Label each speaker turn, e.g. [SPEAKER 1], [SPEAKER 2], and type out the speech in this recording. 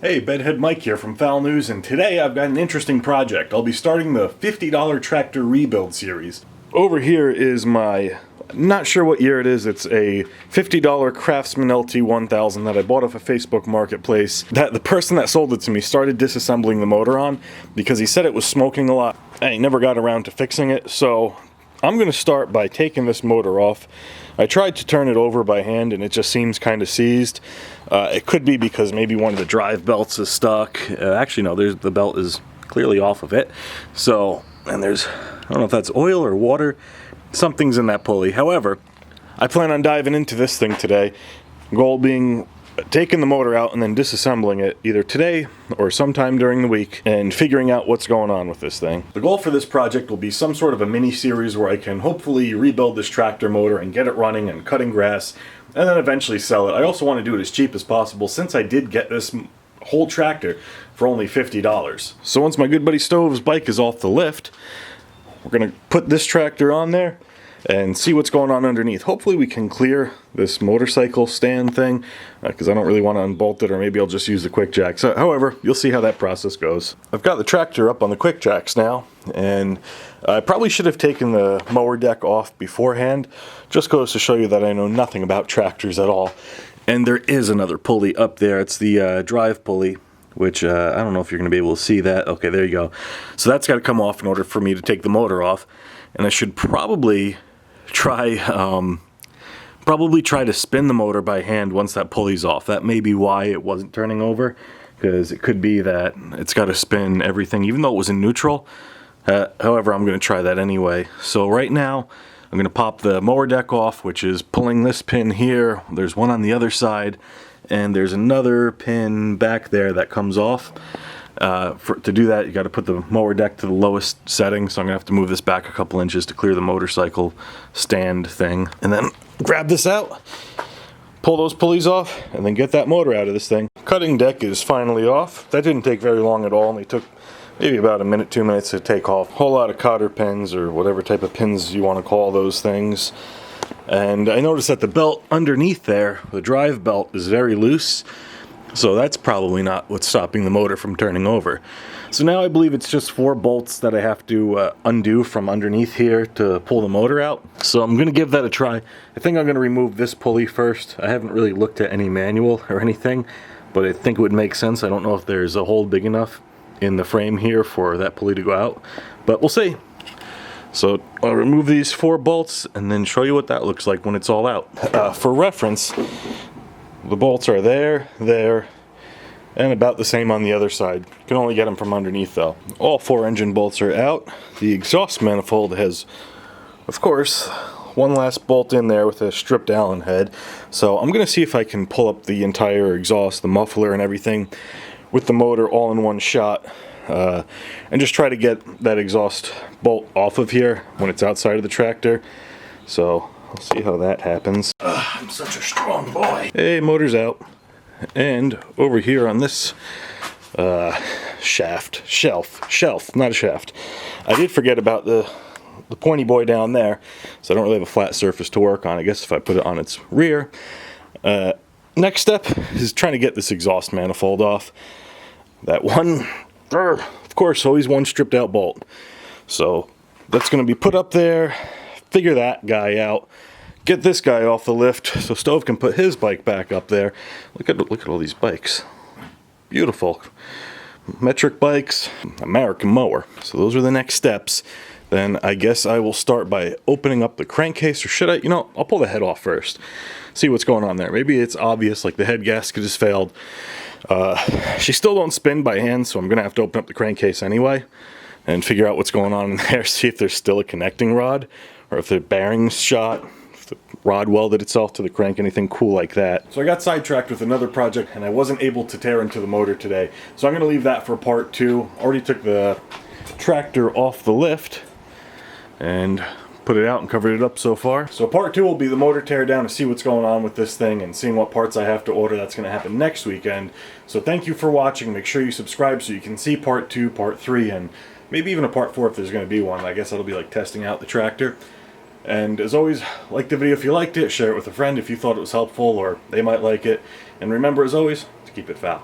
[SPEAKER 1] Hey, Bedhead Mike here from Foul News, and today I've got an interesting project. I'll be starting the $50 tractor rebuild series. Over here is my, not sure what year it is, it's a $50 Craftsman LT1000 that I bought off a Facebook Marketplace that the person that sold it to me started disassembling the motor on because he said it was smoking a lot. I never got around to fixing it, so I'm going to start by taking this motor off. I tried to turn it over by hand and it just seems kind of seized. It could be because maybe one of the drive belts is stuck. Actually no, the belt is clearly off of it. So, and there's, I don't know if that's oil or water, something's in that pulley. However, I plan on diving into this thing today. Goal being taking the motor out and then disassembling it either today or sometime during the week and figuring out what's going on with this thing. The goal for this project will be some sort of a mini series where I can hopefully rebuild this tractor motor and get it running and cutting grass and then eventually sell it. I also want to do it as cheap as possible since I did get this whole tractor for only $50. So once my good buddy Stove's bike is off the lift, we're going to put this tractor on there and see what's going on underneath. Hopefully we can clear this motorcycle stand thing because I don't really want to unbolt it, or maybe I'll just use the quick jacks. However, you'll see how that process goes. I've got the tractor up on the quick jacks now, and I probably should have taken the mower deck off beforehand. Just goes to show you that I know nothing about tractors at all. And there is another pulley up there. It's the drive pulley, which I don't know if you're going to be able to see that. Okay, there you go. So that's got to come off in order for me to take the motor off. And I should probably try to spin the motor by hand once that pulley's off. That may be why it wasn't turning over, because it could be that it's got to spin everything even though it was in neutral. However, I'm going to try that anyway. So right now I'm going to pop the mower deck off, which is pulling this pin here. There's one on the other side and there's another pin back there that comes off. To do that, you got to put the mower deck to the lowest setting, so I'm gonna have to move this back a couple inches to clear the motorcycle stand thing, and then grab this out, pull those pulleys off, and then get that motor out of this thing. Cutting deck is finally off. That didn't take very long at all. Only took maybe about a minute, 2 minutes to take off. A whole lot of cotter pins, or whatever type of pins you want to call those things. And I noticed that the belt underneath there, the drive belt, is very loose. So that's probably not what's stopping the motor from turning over. So now I believe it's just 4 bolts that I have to undo from underneath here to pull the motor out. So I'm going to give that a try. I think I'm going to remove this pulley first. I haven't really looked at any manual or anything, but I think it would make sense. I don't know if there's a hole big enough in the frame here for that pulley to go out, but we'll see. So I'll remove these 4 bolts and then show you what that looks like when it's all out. For reference, the bolts are there, and about the same on the other side. You can only get them from underneath though. All 4 engine bolts are out. The exhaust manifold has, of course, one last bolt in there with a stripped Allen head. So I'm going to see if I can pull up the entire exhaust, the muffler and everything with the motor all in one shot. And just try to get that exhaust bolt off of here when it's outside of the tractor. So I'll see how that happens. I'm such a strong boy. Hey, motor's out. And over here on this shelf, not a shaft. I did forget about the pointy boy down there, so I don't really have a flat surface to work on. I guess if I put it on its rear. Next step is trying to get this exhaust manifold off. That one, of course, always one stripped out bolt. So that's going to be put up there. Figure that guy out. Get this guy off the lift so Stove can put his bike back up there. Look at all these bikes. Beautiful. Metric bikes, American mower. So those are the next steps. Then I guess I will start by opening up the crankcase, or should I? You know, I'll pull the head off first. See what's going on there. Maybe it's obvious, like the head gasket has failed. She still don't spin by hand, so I'm going to have to open up the crankcase anyway and figure out what's going on in there, see if there's still a connecting rod, or if the bearing's shot, if the rod welded itself to the crank, anything cool like that. So I got sidetracked with another project and I wasn't able to tear into the motor today. So I'm going to leave that for part 2. Already took the tractor off the lift and put it out and covered it up so far. So part 2 will be the motor teardown to see what's going on with this thing and seeing what parts I have to order. That's going to happen next weekend. So thank you for watching. Make sure you subscribe so you can see part 2, part 3, and maybe even a part 4 if there's going to be one. I guess that'll be like testing out the tractor. And as always, like the video if you liked it, share it with a friend if you thought it was helpful or they might like it. And remember, as always, to keep it foul.